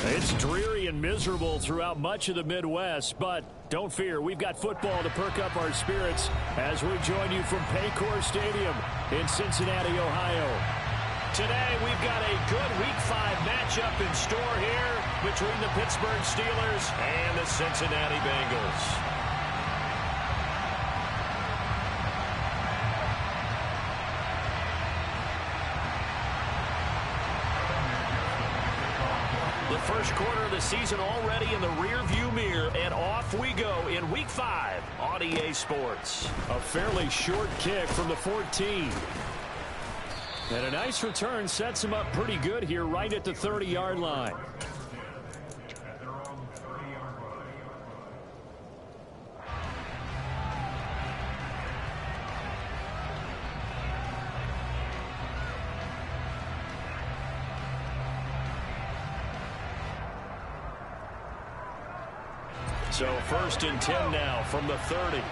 It's dreary and miserable throughout much of the Midwest, but don't fear, we've got football to perk up our spirits as we join you from Paycor Stadium in Cincinnati, Ohio. Today, we've got a good Week 5 matchup in store here between the Pittsburgh Steelers and the Cincinnati Bengals. The first quarter of the season already in the rearview mirror, and off we go in Week 5 on EA Sports. A fairly short kick from the 14. And a nice return sets him up pretty good here right at the 30-yard line. So 1st and 10 now from the 30.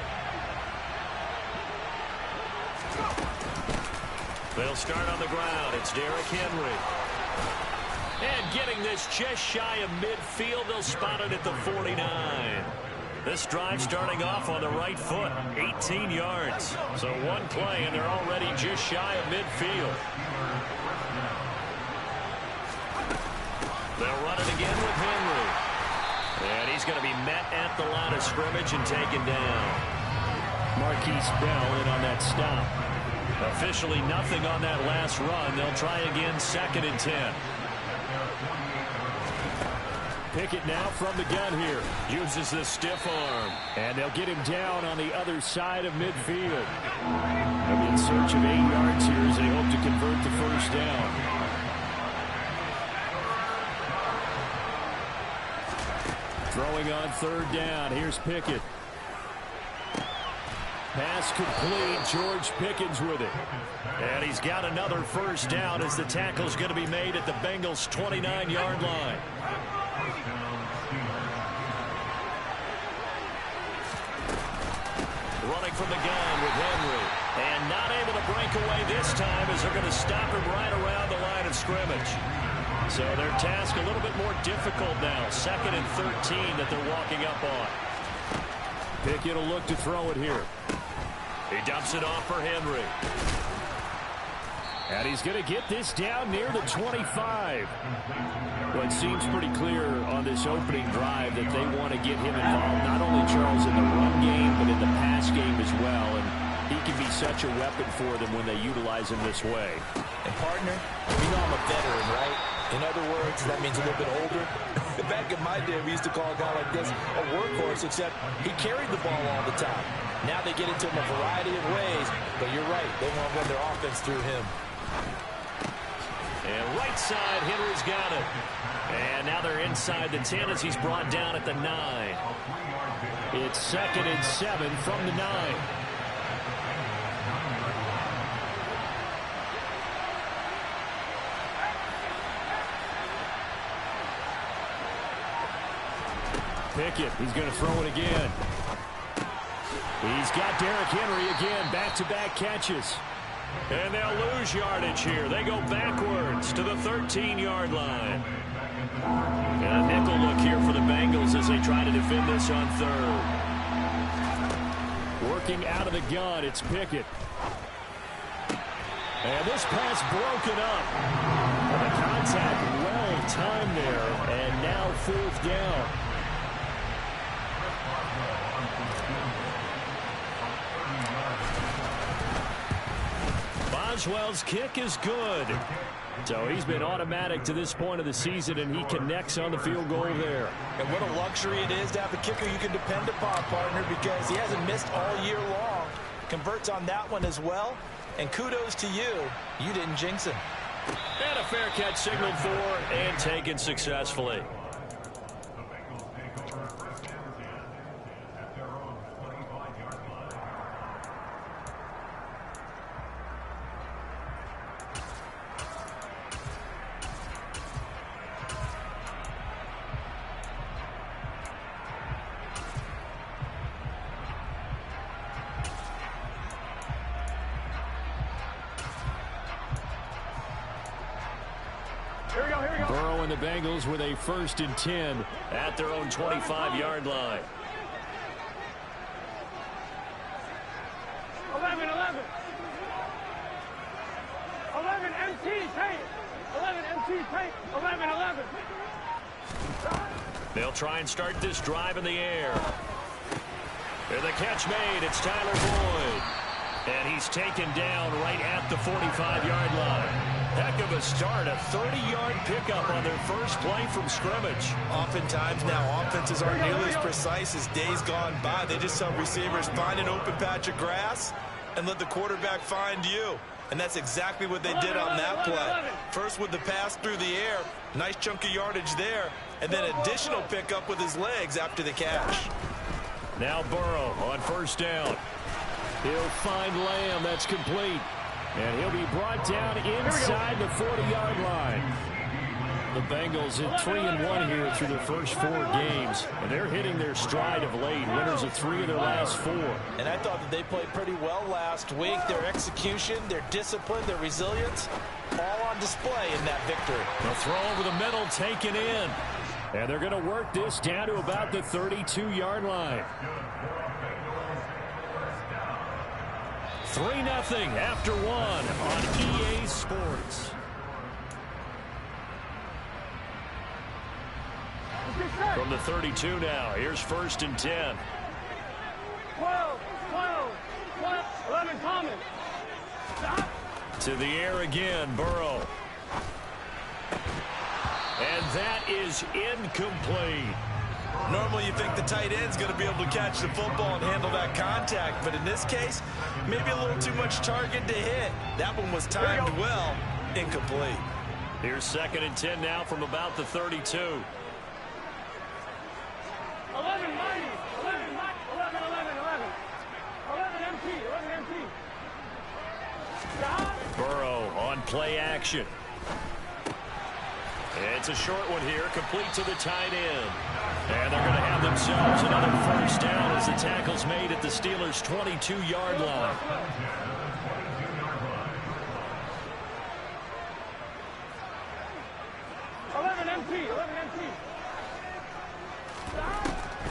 They'll start on the ground. It's Derrick Henry. And getting this just shy of midfield, they'll spot it at the 49. This drive starting off on the right foot, 18 yards. So one play, and they're already just shy of midfield. They'll run it again with Henry. And he's going to be met at the line of scrimmage and taken down. Marquise Bell in on that stop. Officially nothing on that last run. They'll try again 2nd and 10. Pickett now from the gun here. Uses the stiff arm. And they'll get him down on the other side of midfield. They'll be in search of 8 yards here as they hope to convert the first down. Throwing on 3rd down. Here's Pickett. Pass complete. George Pickens with it. And he's got another first down as the tackle's going to be made at the Bengals' 29-yard line. Running from the gun with Henry. And not able to break away this time as they're going to stop him right around the line of scrimmage. So their task a little bit more difficult now. 2nd and 13 that they're walking up on. Pickett will look to throw it here. He dumps it off for Henry. And he's going to get this down near the 25. Well, it seems pretty clear on this opening drive that they want to get him involved, not only, Charles, in the run game, but in the pass game as well. And he can be such a weapon for them when they utilize him this way. And, partner, you know I'm a veteran, right? In other words, that means a little bit older. Back in my day, we used to call a guy like this a workhorse, except he carried the ball all the time. Now they get into him a variety of ways, but you're right. They want to run their offense through him. And right side, Henry's got it. And now they're inside the 10 as he's brought down at the 9. It's 2nd and 7 from the 9. Pickett, he's going to throw it again. He's got Derrick Henry again, back-to-back catches. And they'll lose yardage here. They go backwards to the 13-yard line. And a nickel look here for the Bengals as they try to defend this on 3rd. Working out of the gun, it's Pickett. And this pass broken up. And the contact well timed there. And now 4th down. Boswell's kick is good. So he's been automatic to this point of the season, and he connects on the field goal there. And what a luxury it is to have a kicker you can depend upon, partner, because he hasn't missed all year long. Converts on that one as well. And kudos to you. You didn't jinx him. And a fair catch signaled for and taken successfully. Here we go, here we go. Burrow and the Bengals with a 1st and 10 at their own 25-yard line. 11 MT tape. 11 MT tape. 11. They'll try and start this drive in the air. And the catch made. It's Tyler Boyd. And he's taken down right at the 45-yard line. Heck of a start. A 30-yard pickup on their first play from scrimmage. Oftentimes now offenses aren't nearly as precise as days gone by. They just tell receivers, find an open patch of grass and let the quarterback find you. And that's exactly what they did on that play. First with the pass through the air. Nice chunk of yardage there. And then additional pickup with his legs after the catch. Now Burrow on 1st down. He'll find Lamb. That's complete. And he'll be brought down inside the 40-yard line. The Bengals at 3-1 here through their first 4 games. And they're hitting their stride of late. Winners of 3 of their last 4. And I thought that they played pretty well last week. Their execution, their discipline, their resilience, all on display in that victory. The throw over the middle taken in. And they're going to work this down to about the 32-yard line. 3-0 after 1 on EA Sports. From the 32 now, here's 1st and 10. 12. 11 Thomas. Stop. To the air again, Burrow. And that is incomplete. Normally you think the tight end's going to be able to catch the football and handle that contact, but in this case, maybe a little too much target to hit. That one was timed well, incomplete. Here's 2nd and 10 now from about the 32. 11 Mighty. 11 MT. Stop. Burrow on play action. It's a short one here, complete to the tight end. And they're going to have themselves another 1st down as the tackle's made at the Steelers' 22-yard line.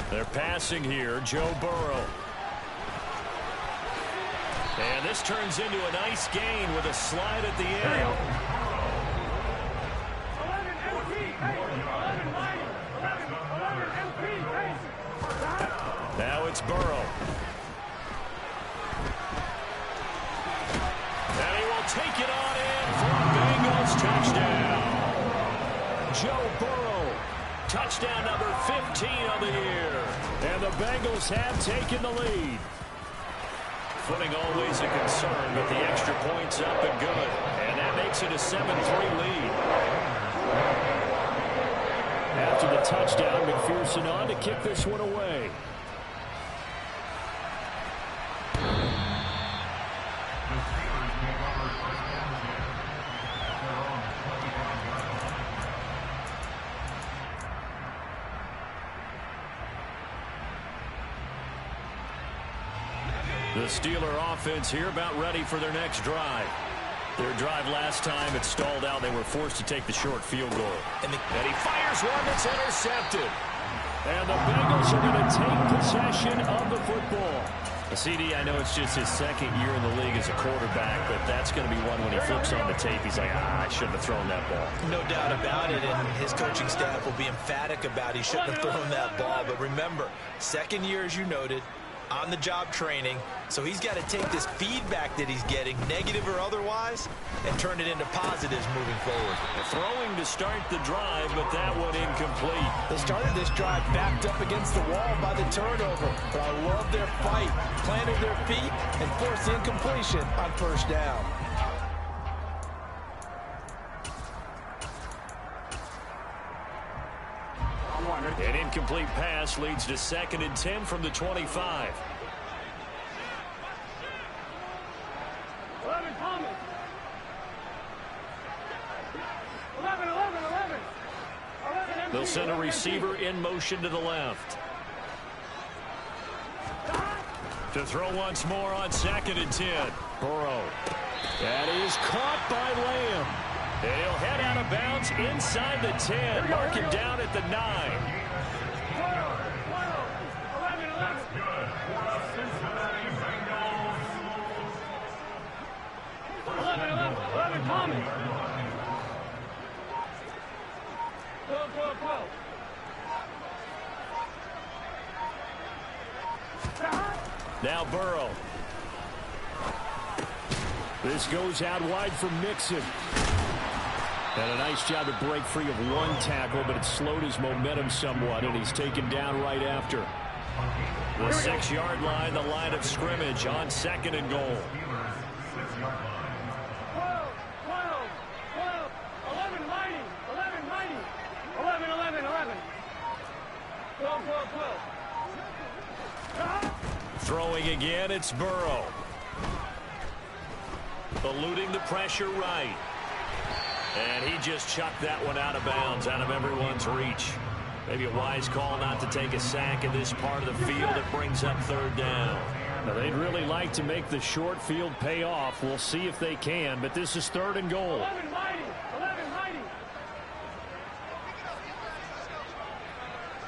They're passing here, Joe Burrow. And this turns into a nice gain with a slide at the end. Now it's Burrow. And he will take it on in for a Bengals touchdown. Joe Burrow, touchdown number 15 of the year. And the Bengals have taken the lead. Footing always a concern, but the extra point's up and good. And that makes it a 7-3 lead. After the touchdown, McPherson on to kick this one away. The Steeler offense here about ready for their next drive. Their drive last time, it stalled out. They were forced to take the short field goal. And he fires one that's intercepted. And the Bengals are going to take possession of the football. CD, I know it's just his 2nd year in the league as a quarterback, but that's going to be one when he flips on the tape. He's like, I shouldn't have thrown that ball. No doubt about it, and his coaching staff will be emphatic about he shouldn't have thrown that ball. But remember, 2nd year, as you noted, on-the-job training, so he's got to take this feedback that he's getting, negative or otherwise, and turn it into positives moving forward. Throwing to start the drive, but that one incomplete. They started this drive backed up against the wall by the turnover, but I love their fight, planted their feet, and forced the incompletion on 1st down. An incomplete pass leads to 2nd and 10 from the 25. 11 Thomas. 11. They'll send a receiver in motion to the left. To throw once more on 2nd and 10. Burrow. That is caught by Lamb. And he'll head out of bounds inside the 10. Mark him down at the 9. 11, Tommy. 12. Now Burrow. This goes out wide for Mixon. And a nice job to break free of one tackle, but it slowed his momentum somewhat, and he's taken down right after. The 6-yard line, the line of scrimmage on 2nd and goal. 12. Throwing again, it's Burrow. Eluding the pressure right. And he just chucked that one out of bounds, out of everyone's reach. Maybe a wise call not to take a sack in this part of the field. It brings up 3rd down. Now, they'd really like to make the short field pay off. We'll see if they can, but this is 3rd and goal. 11 mighty.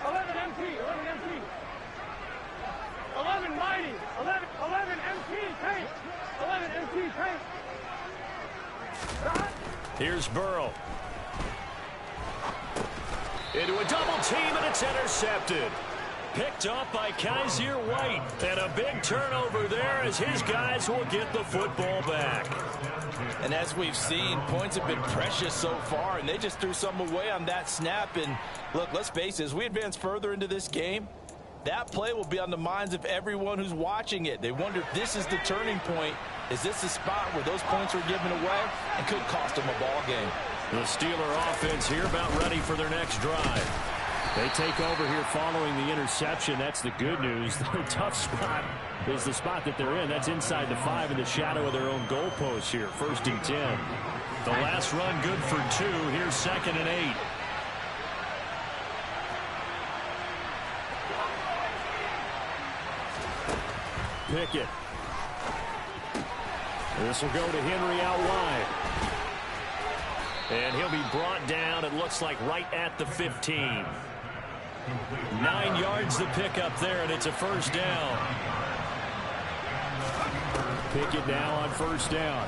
11 MP. 11 mighty. 11 MP paint. 11 MP paint. Here's Burrow. Into a double team, and it's intercepted. Picked off by Kaiser White. And a big turnover there as his guys will get the football back. And as we've seen, points have been precious so far, and they just threw some away on that snap. And look, let's face it, as we advance further into this game, that play will be on the minds of everyone who's watching it. They wonder if this is the turning point. Is this the spot where those points were given away and could cost them a ball game? The Steeler offense here about ready for their next drive. They take over here following the interception. That's the good news. Their tough spot is the spot that they're in. That's inside the 5 in the shadow of their own goalpost here. 1st and 10. The last run good for 2. Here's 2nd and 8. Pickett. This will go to Henry out wide. And he'll be brought down, it looks like, right at the 15. 9 yards the pickup there, and it's a 1st down. Pickett now on 1st down.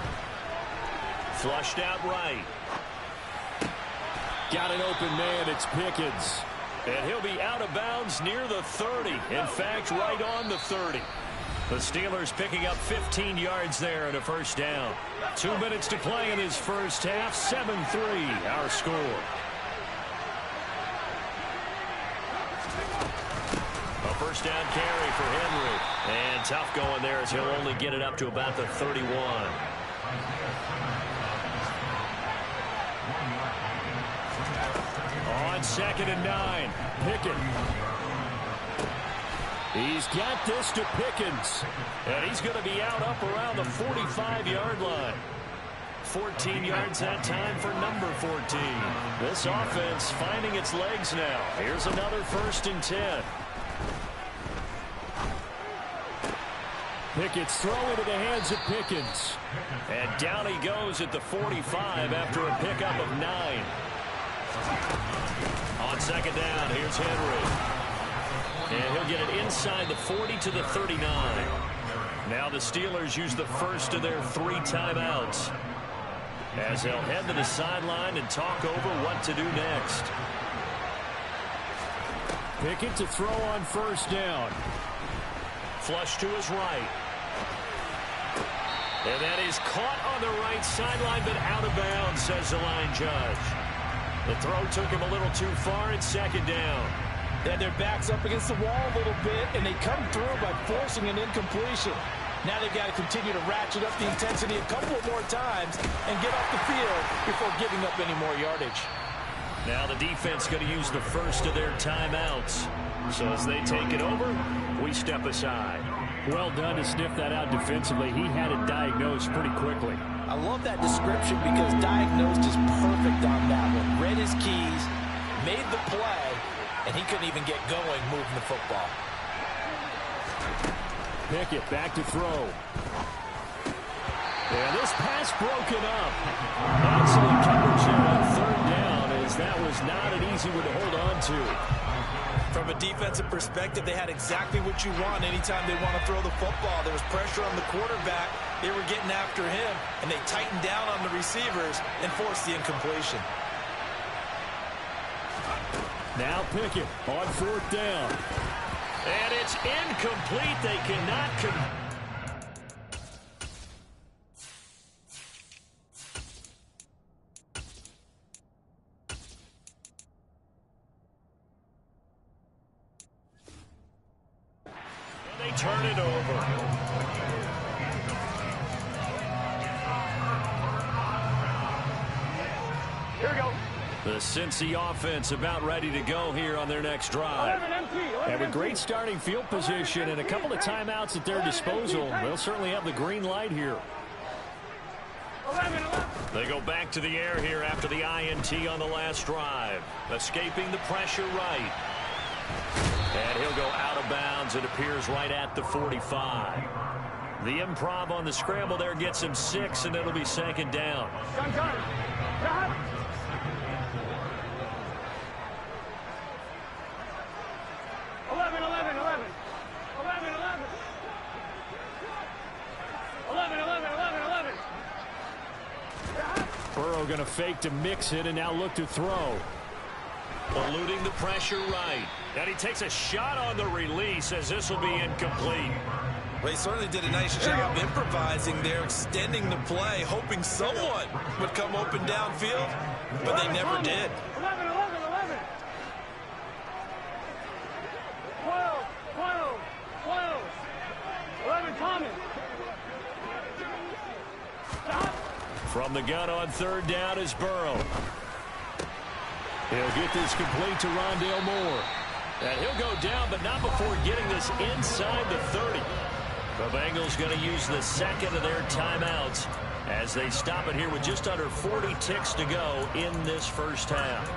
Flushed out right. Got an open man, it's Pickens. And he'll be out of bounds near the 30. In fact, right on the 30. The Steelers picking up 15 yards there and a 1st down. 2 minutes to play in his first half. 7-3 our score. A 1st down carry for Henry. And tough going there as he'll only get it up to about the 31. On 2nd and 9. Pickett. He's got this to Pickens. And he's going to be out up around the 45-yard line. 14 yards that time for number 14. This offense finding its legs now. Here's another 1st and 10. Pickett's throw into the hands of Pickens. And down he goes at the 45 after a pickup of 9. On 2nd down, here's Henry. And he'll get it inside the 40 to the 39. Now the Steelers use the first of their 3 timeouts as they'll head to the sideline and talk over what to do next. Pickett to throw on 1st down. Flush to his right. And that is caught on the right sideline, but out of bounds, says the line judge. The throw took him a little too far. It's 2nd down. They had their backs up against the wall a little bit, and they come through by forcing an incompletion. Now they've got to continue to ratchet up the intensity a couple of more times and get off the field before giving up any more yardage. Now the defense going to use the first of their timeouts. So as they take it over, we step aside. Well done to sniff that out defensively. He had it diagnosed pretty quickly. I love that description because diagnosed is perfect on that one. Read his keys, made the play, and he couldn't even get going moving the football. Pickett back to throw. And this pass broken up. Excellent coverage there on third down, as that was not an easy one to hold on to. From a defensive perspective, they had exactly what you want anytime they want to throw the football. There was pressure on the quarterback. They were getting after him, and they tightened down on the receivers and forced the incompletion. Now Pickett on fourth down. And it's incomplete. They cannot They turn it over. Here we go. The Cincy offense about ready to go here on their next drive. 11 empty. 11 And with empty. great starting field position and a couple of timeouts at their disposal, they'll certainly have the green light here. 11. They go back to the air here after the INT on the last drive. Escaping the pressure right. And he'll go out of bounds. It appears right at the 45. The improv on the scramble there gets him 6, and it'll be second down. Gun. Gun. 11. 11. 11. 11. 11. 11. 11. 11. 11. Burrow going to fake to mix it and now look to throw. Eluding the pressure right. And he takes a shot on the release as this will be incomplete. Well, he certainly did a nice job improvising there, extending the play, hoping someone would come open downfield, but they never did. 11. 11. 11. 12. 12. 12. 11. Thomas. Stop. From the gun on third down is Burrow. He'll get this complete to Rondale Moore. And he'll go down, but not before getting this inside the 30. The Bengals going to use the second of their timeouts as they stop it here with just under 40 ticks to go in this first half.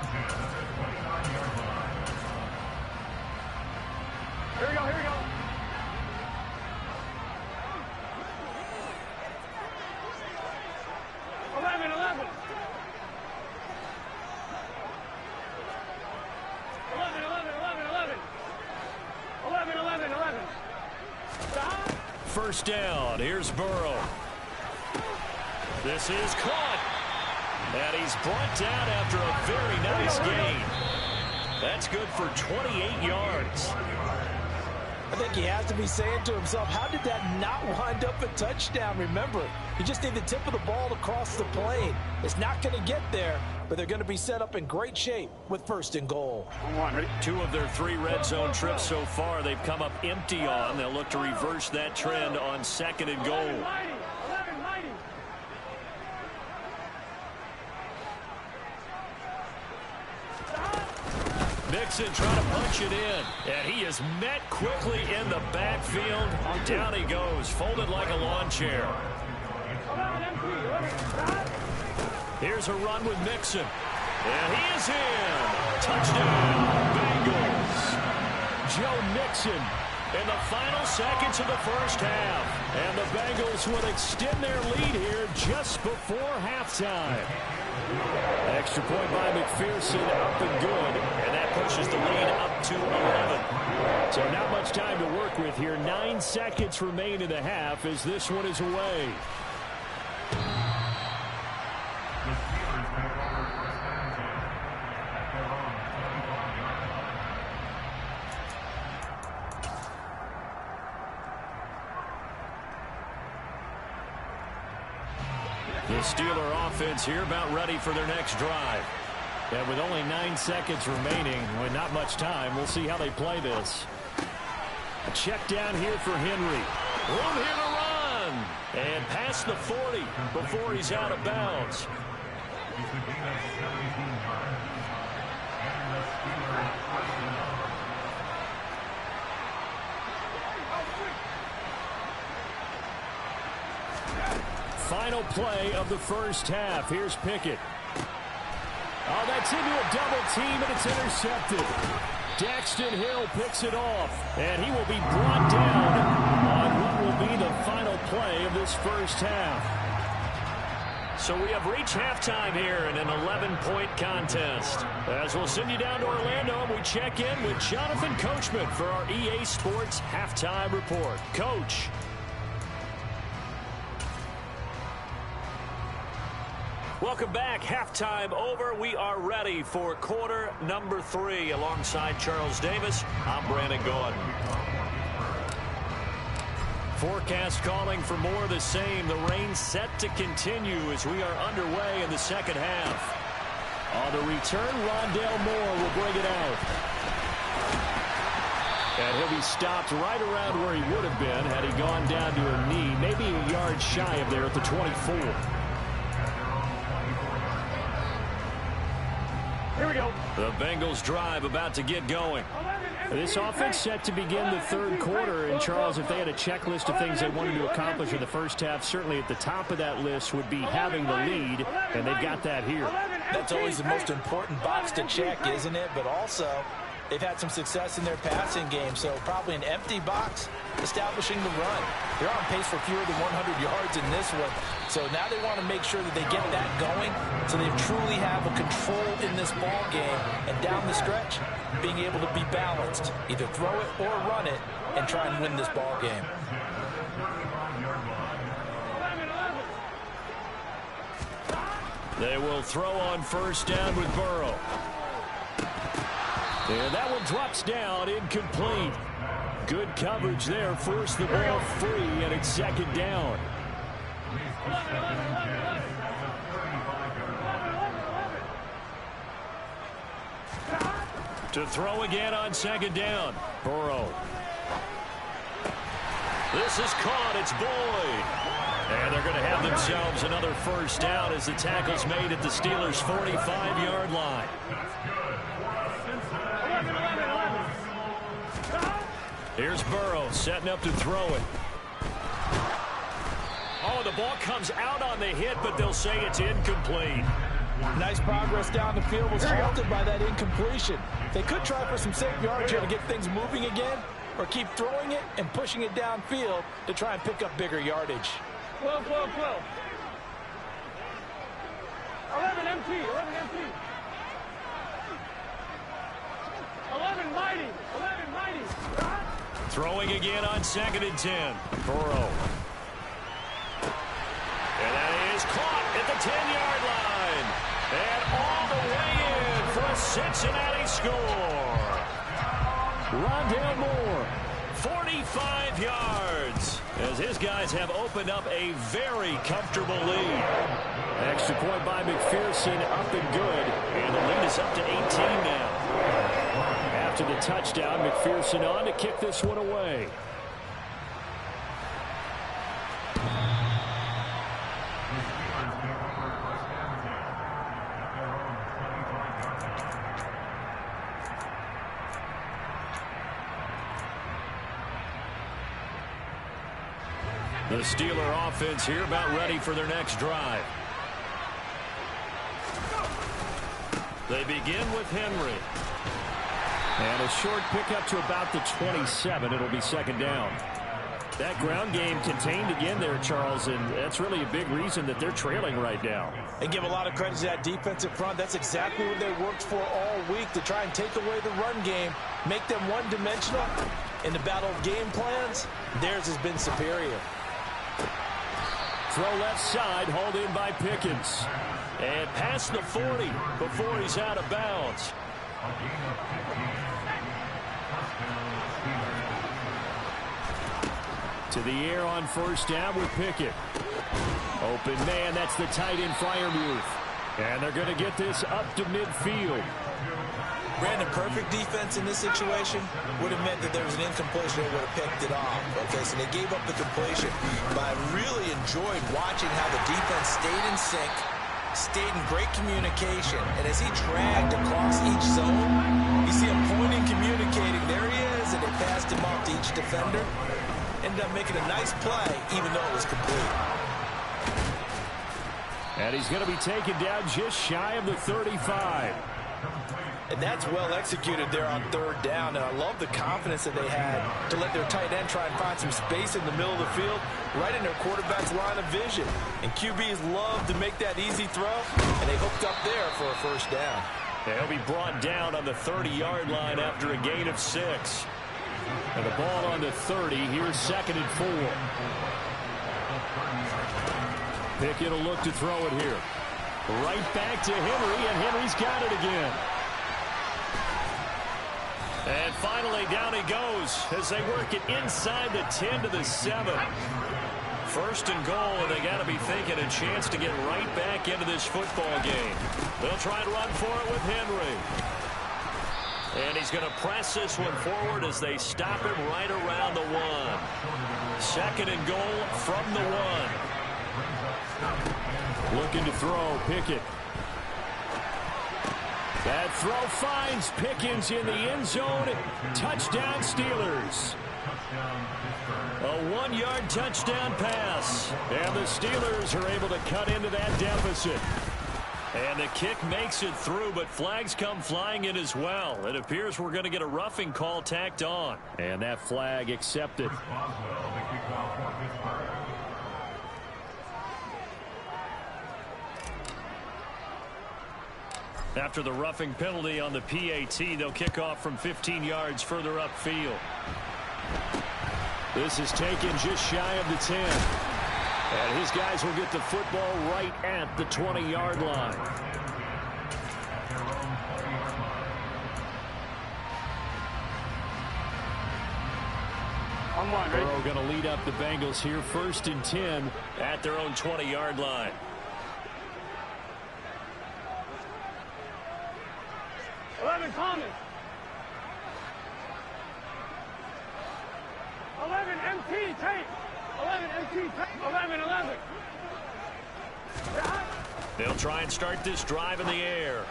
Here we go. Here we go. 11. 11. 11. 11. 11. 11. 11. 11. Stop. First down. Here's Burrow. This is caught. And he's brought down after a very nice gain. That's good for 28 yards. I think he has to be saying to himself, how did that not wind up a touchdown? Remember, you just need the tip of the ball to cross the plane. It's not going to get there, but they're going to be set up in great shape with first and goal. 2 of their 3 red zone trips so far they've come up empty on. They'll look to reverse that trend on second and goal. 11. Mighty. 11. Mighty. Mixon trying to punch it in. And he is met quickly in the backfield. Down he goes, folded like a lawn chair. 11 empty. 11. Stop. Here's a run with Mixon. And he is in. Touchdown, Bengals. Joe Mixon in the final seconds of the first half. And the Bengals will extend their lead here just before halftime. Extra point by McPherson, up and good. And that pushes the lead up to 11. So not much time to work with here. 9 seconds remain in the half as this one is away. The Steeler offense here about ready for their next drive. And with only 9 seconds remaining, with not much time, we'll see how they play this. A check down here for Henry. Room here to run. And past the 40 before he's out of bounds. Final play of the first half. Here's Pickett. Oh, that's into a double team, and it's intercepted. Daxton Hill picks it off, and he will be brought down on what will be the final play of this first half. So we have reached halftime here in an 11-point contest. As we'll send you down to Orlando, and we check in with Jonathan Coachman for our EA Sports Halftime Report. Coach. Welcome back. Halftime over. We are ready for quarter number 3. Alongside Charles Davis, I'm Brandon Gaudin. Forecast calling for more of the same. The rain set to continue as we are underway in the second half. On the return, Rondale Moore will bring it out. And he'll be stopped right around where he would have been had he gone down to a knee, maybe a yard shy of there at the 24. Here we go. The Bengals drive about to get going. This offense set to begin the third quarter. And, Charles, if they had a checklist of things they wanted to accomplish in the first half, certainly at the top of that list would be having the lead, and they've got that here. That's always the most important box to check, isn't it? But also, they've had some success in their passing game, so probably an empty box establishing the run. They're on pace for fewer than 100 yards in this one. So now they want to make sure that they get that going so they truly have a control in this ball game. And down the stretch, being able to be balanced, either throw it or run it, and try and win this ball game. They will throw on first down with Burrow. And that one drops down, incomplete. Good coverage there, forced the ball free, and it's second down. To throw again on second down, Burrow. This is caught, it's Boyd. And they're going to have themselves another first down as the tackle's made at the Steelers' 45-yard line. Here's Burrow setting up to throw it. Oh, the ball comes out on the hit, but they'll say it's incomplete. Nice progress down the field was halted by that incompletion. They could try for some safe yards here to get things moving again, or keep throwing it and pushing it downfield to try and pick up bigger yardage. 12. 11 MT. 11 MT. 11 mighty. 11 mighty. Throwing again on 2nd and 10. Burrow. And that is caught at the 10-yard line. And all the way in for a Cincinnati score. Rondale Moore, 45 yards, as his guys have opened up a very comfortable lead. Extra point by McPherson, up and good. And the lead is up to 18 now. After the touchdown, McPherson on to kick this one away. The Steeler offense here about ready for their next drive. They begin with Henry. And a short pickup to about the 27. It'll be second down. That ground game contained again there, Charles, and that's really a big reason that they're trailing right now. And give a lot of credit to that defensive front. That's exactly what they worked for all week, to try and take away the run game, make them one-dimensional. In the battle of game plans, theirs has been superior. Throw left side, hauled in by Pickens. And past the 40 before he's out of bounds. To the air on first down with Pickett. Open man, that's the tight end Freiermuth. And they're going to get this up to midfield. Brandon, perfect defense in this situation would have meant that there was an incompletion. They would have picked it off. Okay, so they gave up the completion. But I really enjoyed watching how the defense stayed in sync, stayed in great communication. And as he dragged across each zone, you see him pointing, communicating. There he is, and they passed him off to each defender. Ended up making a nice play, even though it was complete. And he's going to be taken down just shy of the 35. And that's well executed there on third down. And I love the confidence that they had to let their tight end try and find some space in the middle of the field, right in their quarterback's line of vision. And QBs love to make that easy throw, and they hooked up there for a first down. And he'll be brought down on the 30-yard line after a gain of 6. And the ball on the 30. Here's 2nd and 4. Pickett will look to throw it here. Right back to Henry, and Henry's got it again. And finally, down he goes as they work it inside the 10 to the 7. 1st and goal, and they got to be thinking a chance to get right back into this football game. They'll try and run for it with Henry. And he's going to press this one forward as they stop him right around the 1. 2nd and goal from the 1. Looking to throw, Pickett. That throw finds Pickens in the end zone. Touchdown, Steelers. A 1-yard touchdown pass. And the Steelers are able to cut into that deficit. And the kick makes it through, but flags come flying in as well. It appears we're going to get a roughing call tacked on. And that flag accepted. After the roughing penalty on the PAT, they'll kick off from 15 yards further upfield. This is taken just shy of the 10. And his guys will get the football right at the 20-yard line. Burrow going to lead up the Bengals here, 1st and 10 at their own 20-yard line. Thomas. 11 MT tape. 11 MT tape. 11. They'll try and start this drive in the air.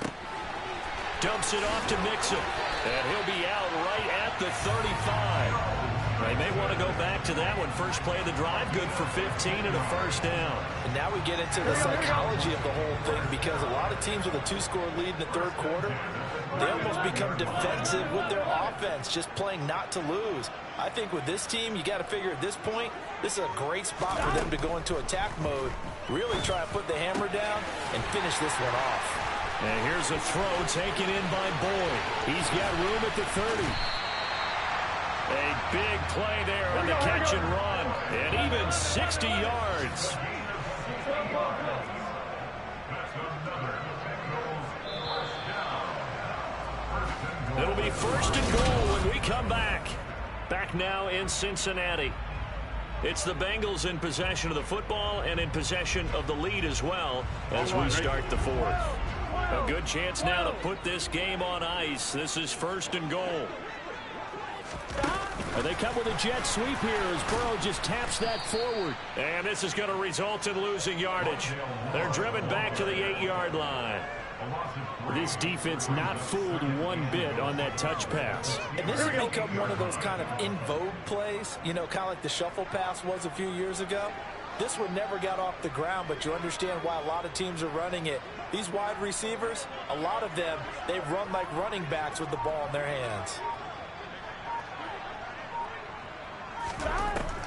Dumps it off to Mixon. And he'll be out right at the 35. They may want to go back to that one. First play of the drive, good for 15 and a first down. And now we get into the psychology of the whole thing, because a lot of teams with a 2-score lead in the third quarter, they almost become defensive with their offense, just playing not to lose. I think with this team, you got to figure at this point, this is a great spot for them to go into attack mode, really try and put the hammer down and finish this one off. And here's a throw taken in by Boyd. He's got room at the 30. A big play there on the catch and run. And even 60 yards. It'll be 1st and goal when we come back. Back now in Cincinnati. It's the Bengals in possession of the football and in possession of the lead as well as we start the 4th. A good chance now to put this game on ice. This is 1st and goal. They come with a jet sweep here as Burrow just taps that forward. And this is going to result in losing yardage. They're driven back to the 8-yard line. This defense not fooled one bit on that touch pass. And this has become one of those kind of in vogue plays, you know, kind of like the shuffle pass was a few years ago. This one never got off the ground, but you understand why a lot of teams are running it. These wide receivers, a lot of them, they run like running backs with the ball in their hands.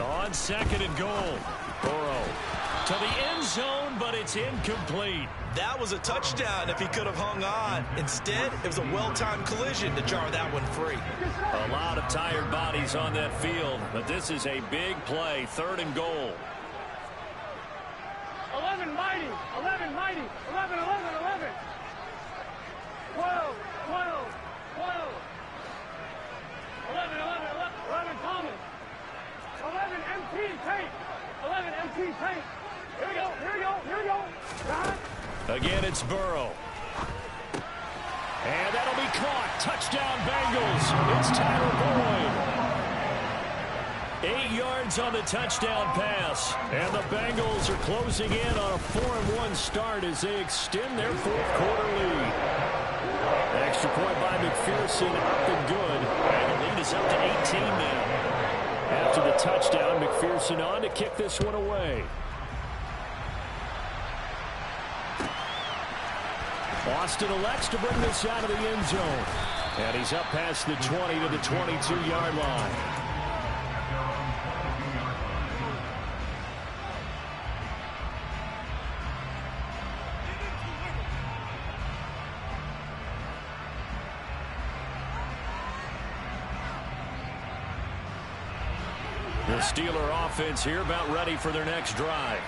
On 2nd and goal, Burrow to the end zone, but it's incomplete. That was a touchdown if he could have hung on. Instead, it was a well-timed collision to jar that one free. A lot of tired bodies on that field, but this is a big play, 3rd and goal. 11 mighty. 11 mighty. 11. 12. 11 Thomas. 11 MT tape. 11 MT tape. Here we go. Again, it's Burrow. And that'll be caught. Touchdown, Bengals. It's Tyler Boyd. 8 yards on the touchdown pass. And the Bengals are closing in on a 4-1 start as they extend their 4th quarter lead. Extra point by McPherson, up and good. And the lead is up to 18 now. After the touchdown, McPherson on to kick this one away. Austin elects to bring this out of the end zone. And he's up past the 20 to the 22-yard line. The Steeler offense here about ready for their next drive.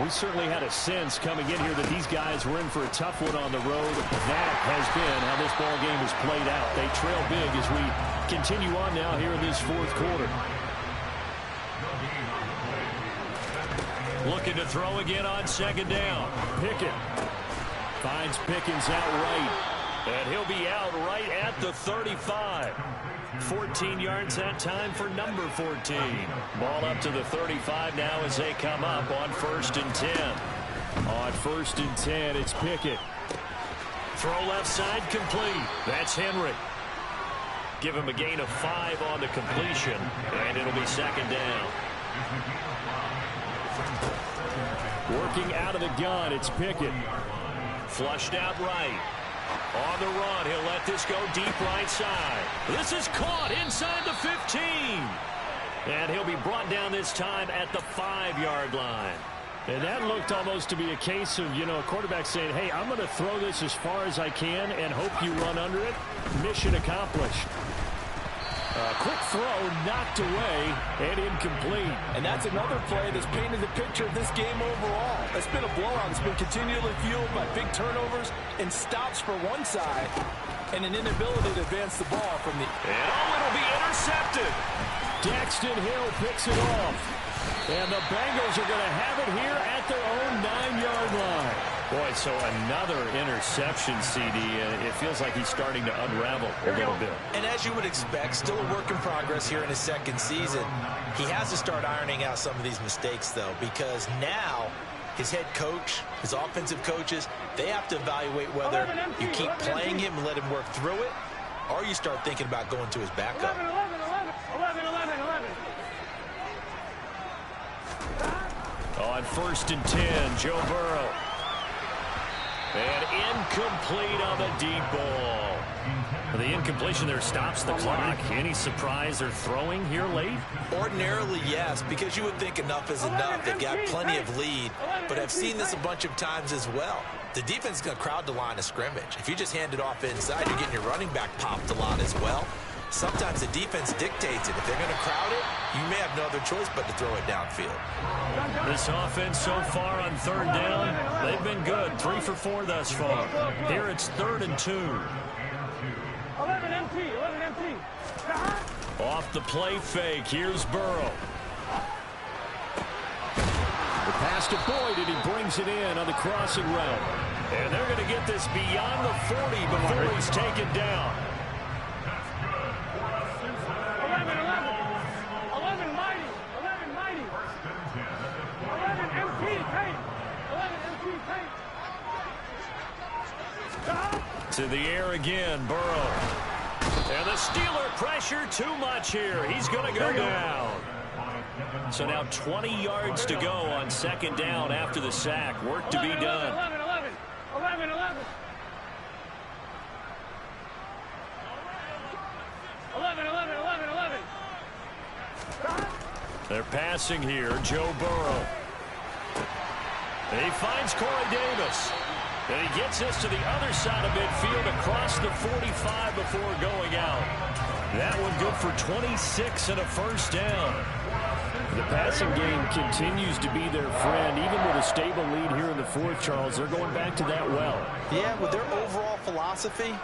We certainly had a sense coming in here that these guys were in for a tough one on the road. That has been how this ball game has played out. They trail big as we continue on now here in this fourth quarter. Looking to throw again on second down. Pickett finds Pickens out right. And he'll be out right at the 35. 14 yards that time for number 14. Ball up to the 35 now as they come up on 1st and 10. On 1st and 10, it's Pickett. Throw left side complete. That's Henry. Give him a gain of 5 on the completion, and it'll be second down. Working out of the gun, it's Pickett. Flushed out right. On the run, he'll let this go deep right side. This is caught inside the 15. And he'll be brought down this time at the 5-yard line. And that looked almost to be a case of, a quarterback saying, hey, I'm going to throw this as far as I can and hope you run under it. Mission accomplished. Quick throw knocked away and incomplete. And that's another play that's painted the picture of this game overall. It's been a blowout. It's been continually fueled by big turnovers and stops for one side and an inability to advance the ball from the... And it'll be intercepted. Daxton Hill picks it off. And the Bengals are going to have it here at their own 9-yard line. Boy, so another interception, CD, and it feels like he's starting to unravel a little bit. And as you would expect, still a work in progress here in his second season. He has to start ironing out some of these mistakes, though, because now his head coach, his offensive coaches, they have to evaluate whether you keep playing him and let him work through it, or you start thinking about going to his backup. 11. On 1st and 10, Joe Burrow. And incomplete on the deep ball. The incompletion there stops the clock. Any surprise they're throwing here late? Ordinarily, yes, because you would think enough is enough. They've got plenty of lead, but I've seen this a bunch of times as well. The defense is going to crowd the line of scrimmage. If you just hand it off inside, you're getting your running back popped a lot as well. Sometimes the defense dictates it. If they're going to crowd it, you may have no other choice but to throw it downfield. This offense so far on 3rd down, they've been good. 3 for 4 thus far. Here it's 3rd and 2. 11 MT. Off the play fake, here's Burrow. The pass to Boyd, and he brings it in on the crossing route. And they're going to get this beyond the 40 before he's taken down. 11 mighty. 11 MT Tate. 11 MT Tate. To the air again, Burrow. And the Steeler pressure too much here. He's going to go down. So now 20 yards to go on 2nd down after the sack. Work to be done. 11. They're passing here, Joe Burrow. And he finds Corey Davis. And he gets us to the other side of midfield across the 45 before going out. That one good for 26 and a 1st down. The passing game continues to be their friend. Even with a stable lead here in the 4th, Charles, they're going back to that well. Yeah, with their overall philosophy,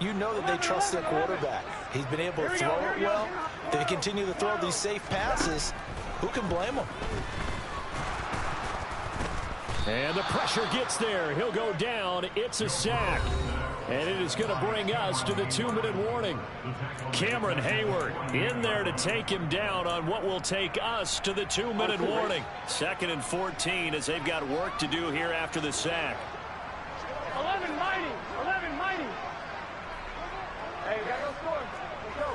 you know that they trust their quarterback. He's been able to throw it well. They continue to throw these safe passes. Who can blame them? And the pressure gets there. He'll go down. It's a sack. And it is going to bring us to the 2-minute warning. Cameron Hayward in there to take him down on what will take us to the 2-minute warning. 2nd and 14 as they've got work to do here after the sack. 11 mighty. Hey, we got no scores. Let's go.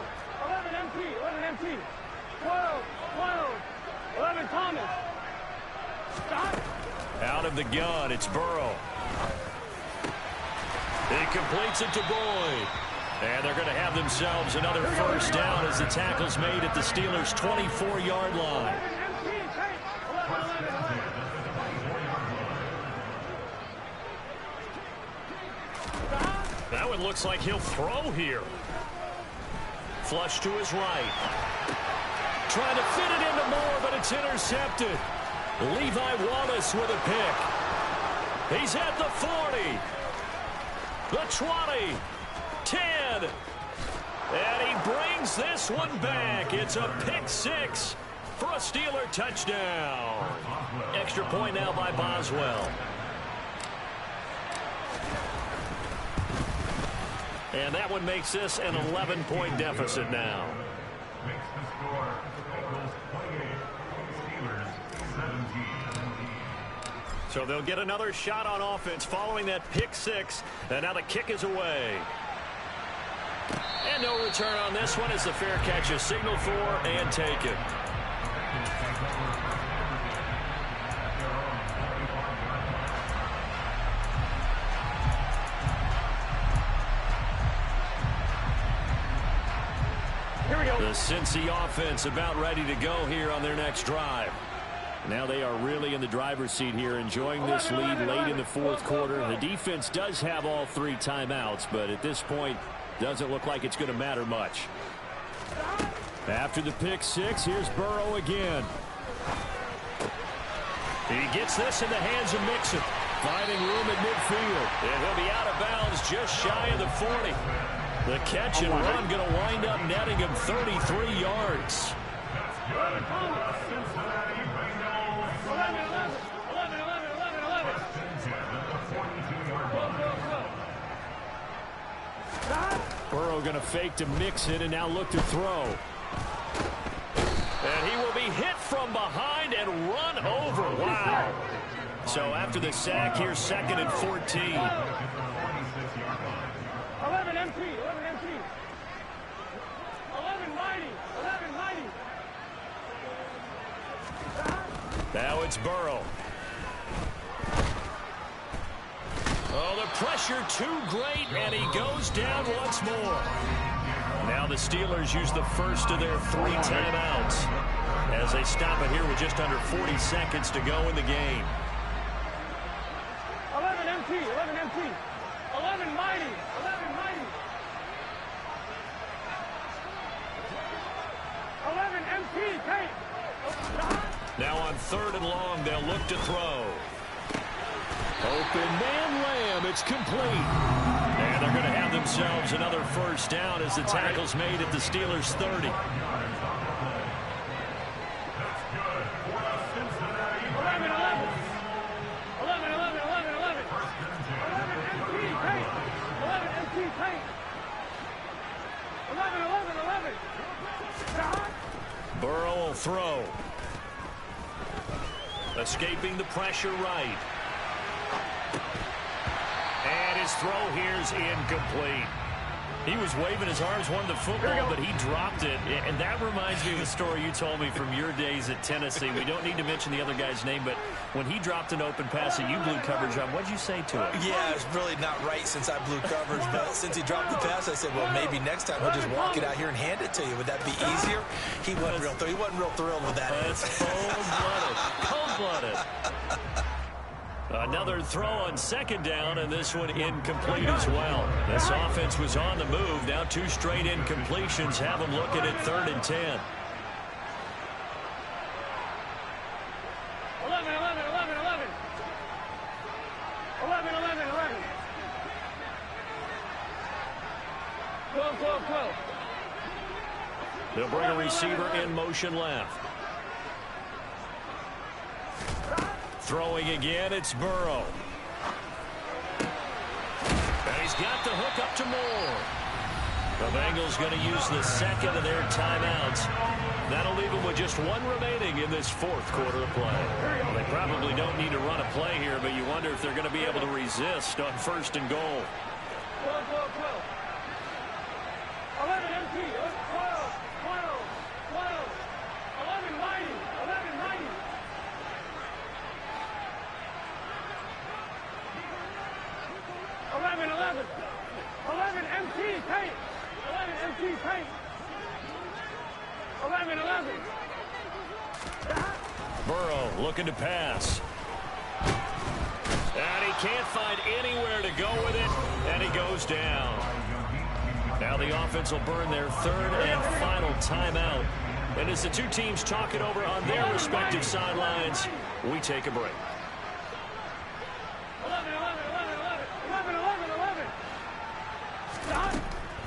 11 MT. 12. 11 Thomas. Stop. Out of the gun, it's Burrow. He completes it to Boyd. And they're going to have themselves another first down as the tackle's made at the Steelers' 24-yard line. That one looks like he'll throw here. Flush to his right. Trying to fit it into Moore, but it's intercepted. Levi Wallace with a pick. He's at the 40. The 20. 10. And he brings this one back. It's a pick six for a Steeler touchdown. Extra point now by Boswell. And that one makes this an 11-point deficit now. Makes the score Eagles 28, Steelers 17. So they'll get another shot on offense following that pick six. And now the kick is away. And no return on this one as the fair catch is signaled for and taken. Here we go. The Cincy offense about ready to go here on their next drive. Now they are really in the driver's seat here, enjoying this lead late in the fourth quarter. The defense does have all three timeouts, but at this point, doesn't look like it's going to matter much. After the pick six, here's Burrow again. He gets this in the hands of Mixon, finding room at midfield. And he'll be out of bounds just shy of the 40. The catch and run going to wind up netting him 33 yards. 11, 11. Burrow going to fake to Mixon and now look to throw. And he will be hit from behind and run over. Wow. So after the sack, here's second and 14. 11 MT. 11 MT. 11 mighty. 11 mighty. Now it's Burrow. Oh, the pressure too great, and he goes down once more. Now the Steelers use the first of their three timeouts as they stop it here with just under 40 seconds to go in the game. 11 MT. 11 MT. 11 mighty. 11 mighty. 11 MT. Kate. Now on third and long, they'll look to throw. Open man Lamb, it's complete. And they're going to have themselves another first down as the tackle's made at the Steelers' 30. 11 MT. Kate. 11 MT. Kate. 11. Burrow will throw. Escaping the pressure right. And his throw here's incomplete. He was waving his arms, wanted the football, but he dropped it. And that reminds me of a story you told me from your days at Tennessee. We don't need to mention the other guy's name, but when he dropped an open pass and you blew coverage on, what'd you say to him? Yeah, it's really not right since I blew coverage, but since he dropped the pass, I said, well, maybe next time we'll just walk it out here and hand it to you. Would that be easier? He wasn't real thrilled with that. That's cold-blooded. Cold-blooded. Another throw on second down, and this one incomplete as well. This offense was on the move. Now two straight incompletions have them looking at 3rd and 10. 11. 12. They'll bring a receiver in motion left. Throwing again, it's Burrow. And he's got the hook up to Moore. The Bengals going to use the second of their timeouts. That'll leave them with just one remaining in this fourth quarter of play. They probably don't need to run a play here, but you wonder if they're going to be able to resist on 1st and goal. 12. 11 MT. 12. 11 mighty. 11 mighty. 11. 11. Burrow looking to pass. And he can't find anywhere to go with it, and he goes down. Now the offense will burn their third and final timeout. And as the two teams talk it over on their respective sidelines, we take a break. 11.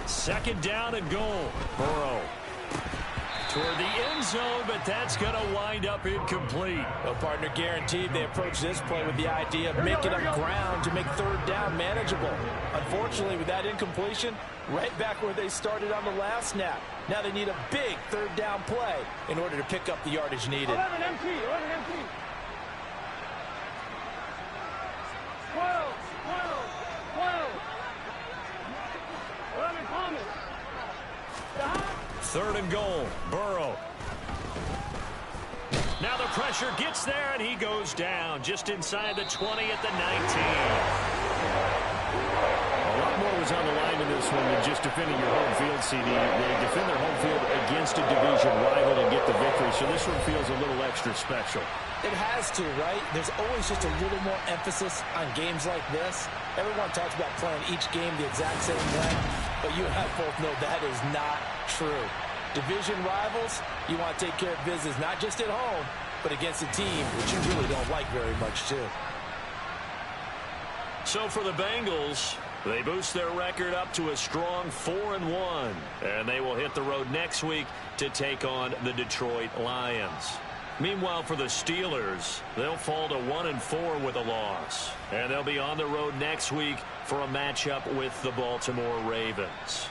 Second down and goal. Burrow toward the end zone, but that's going to wind up incomplete. Well, partner, guaranteed they approach this play with the idea of making up ground to make third down manageable. Unfortunately, with that incompletion, right back where they started on the last snap. Now they need a big third down play in order to pick up the yardage needed. 11 MT. 12. 11 Thomas. Third and goal. Burrow. Now the pressure gets there, and he goes down just inside the 20 at the 19. A lot more was on the line in this one than just defending your home field, CD. They defend their home field against a division rival and get the victory, so this one feels a little extra special. It has to, right? There's always just a little more emphasis on games like this. Everyone talks about playing each game the exact same way, but you and I both know that is not true. Division rivals, you want to take care of business not just at home, but against a team which you really don't like very much, too. So for the Bengals, they boost their record up to a strong 4-1, and they will hit the road next week to take on the Detroit Lions. Meanwhile, for the Steelers, they'll fall to 1-4 with a loss, and they'll be on the road next week for a matchup with the Baltimore Ravens.